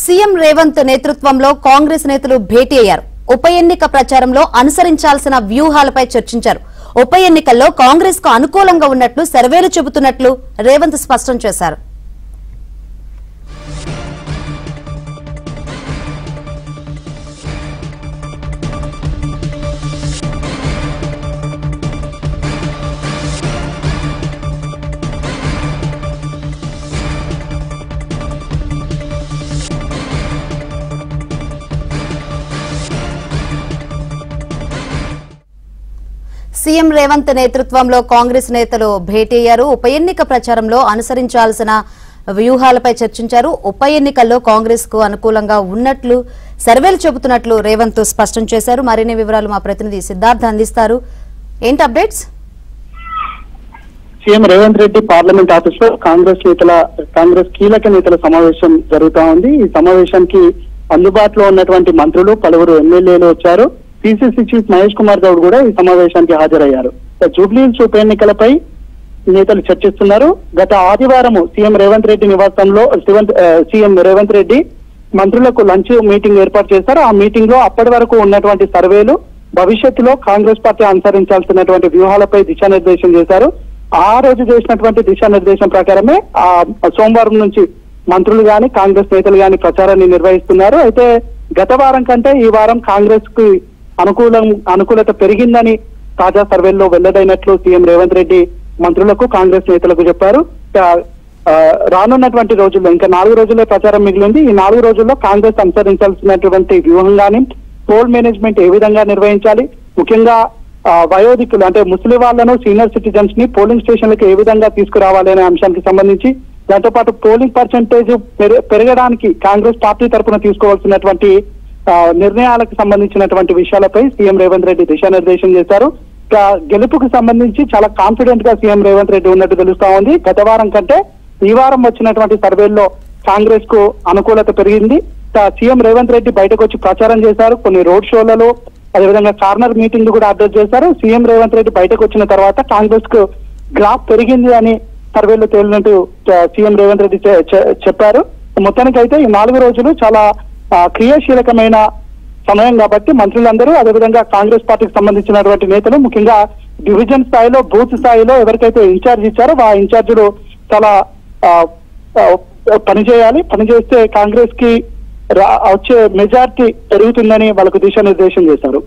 CM Revanth నేతృత్వంలో కాంగ్రెస్ నేతలు భేటీ అయ్యారు. ఉప ఎన్నిక ప్రచారంలో అనుసరించాల్సిన వ్యూహాలపై చర్చించారు. ఉప ఎన్నికల్లో కాంగ్రెస్ కు అనుకూలంగా ఉన్నట్లు సర్వేలు చెబుతున్నట్లు రేవంత్ స్పష్టం చేశారు. సీఎం రేవంత్ నేతృత్వంలో కాంగ్రెస్ నేతలు భేటీ అయ్యారు. ఉప ఎన్నిక ప్రచారంలో అనుసరించాల్సిన వ్యూహాలపై చర్చించారు. ఉప ఎన్నికల్లో కాంగ్రెస్ కు అనుకూలంగా ఉన్నట్లు సర్వేలు చెబుతున్నట్లు రేవంత్ స్పష్టం చేశారు. మరిన్ని వివరాలు మా ప్రతినిధి సిద్ధార్థ్ అందిస్తారు. ఏంటి updates? CM Revanth Reddy parliament office లో కాంగ్రెస్ కీలక నేతల సమావేశం జరుగుతా ఉంది. ఈ సమావేశానికి అందుబాటులో ఉన్నటువంటి మంత్రులు, పలువురు ఎమ్మెల్యేలు వచ్చారు. పిసిసి చీఫ్ మహేష్ కుమార్ గౌడ్ కూడా ఈ సమావేశానికి హాజరయ్యారు. జూబ్లీహిల్స్ ఉప ఎన్నికలపై నేతలు చర్చిస్తున్నారు. గత ఆదివారం సీఎం రేవంత్ రెడ్డి నివాసంలో సీఎం రేవంత్ రెడ్డి మంత్రులకు లంచ్ మీటింగ్ ఏర్పాటు చేశారు. ఆ మీటింగ్ లో అప్పటి వరకు ఉన్నటువంటి సర్వేలు, భవిష్యత్తులో కాంగ్రెస్ పార్టీ అనుసరించాల్సినటువంటి వ్యూహాలపై దిశానిర్దేశం చేశారు. ఆ రోజు చేసినటువంటి దిశానిర్దేశం ప్రకారమే సోమవారం నుంచి మంత్రులు గాని కాంగ్రెస్ నేతలు గాని ప్రచారాన్ని నిర్వహిస్తున్నారు. అయితే గత వారం కంటే ఈ వారం కాంగ్రెస్ కి అనుకూలత పెరిగిందని తాజా సర్వేల్లో వెల్లడైనట్లు సీఎం రేవంత్ రెడ్డి మంత్రులకు, కాంగ్రెస్ నేతలకు చెప్పారు. రానున్నటువంటి రోజుల్లో ఇంకా 4 రోజుల్లో ప్రచారం మిగిలింది. ఈ 4 రోజుల్లో కాంగ్రెస్ అనుసరించాల్సినటువంటి వ్యూహం గాని, పోల్ మేనేజ్మెంట్ ఏ విధంగా నిర్వహించాలి, ముఖ్యంగా వయోధికులు అంటే ముసలి వాళ్లను, సీనియర్ సిటిజన్స్ ని పోలింగ్ స్టేషన్లకు ఏ విధంగా తీసుకురావాలి అనే అంశానికి సంబంధించి, దాంతో పాటు పోలింగ్ పర్సెంటేజ్ పెరగడానికి కాంగ్రెస్ పార్టీ తరఫున తీసుకోవాల్సినటువంటి నిర్ణయాలకు సంబంధించినటువంటి విషయాలపై సీఎం రేవంత్ రెడ్డి దిశానిర్దేశం చేశారు. గెలుపుకు సంబంధించి చాలా కాన్ఫిడెంట్ గా సీఎం రేవంత్ రెడ్డి ఉన్నట్టు తెలుస్తా ఉంది. గత వారం కంటే ఈ వారం వచ్చినటువంటి సర్వేల్లో కాంగ్రెస్ కు అనుకూలత పెరిగింది. సీఎం రేవంత్ రెడ్డి బయటకు వచ్చి ప్రచారం చేశారు. కొన్ని రోడ్ షోలలో, అదేవిధంగా కార్నర్ మీటింగ్ కూడా అడ్రస్ చేశారు. సీఎం రేవంత్ రెడ్డి బయటకు వచ్చిన తర్వాత కాంగ్రెస్ కు గ్రాఫ్ పెరిగింది అని సర్వేలో తేలినట్టు సీఎం రేవంత్ రెడ్డి చెప్పారు. మొత్తానికైతే ఈ 4 రోజులు చాలా క్రియాశీలకమైన సమయం కాబట్టి మంత్రులందరూ, అదేవిధంగా కాంగ్రెస్ పార్టీకి సంబంధించినటువంటి నేతలు, ముఖ్యంగా డివిజన్ స్థాయిలో, బూత్ స్థాయిలో ఎవరికైతే ఇన్ఛార్జ్ ఇచ్చారో ఆ ఇన్ఛార్జీలు చాలా పనిచేయాలి. పనిచేస్తే కాంగ్రెస్ కి వచ్చే మెజార్టీ పెరుగుతుందని వాళ్ళకు దిశానిర్దేశం చేశారు.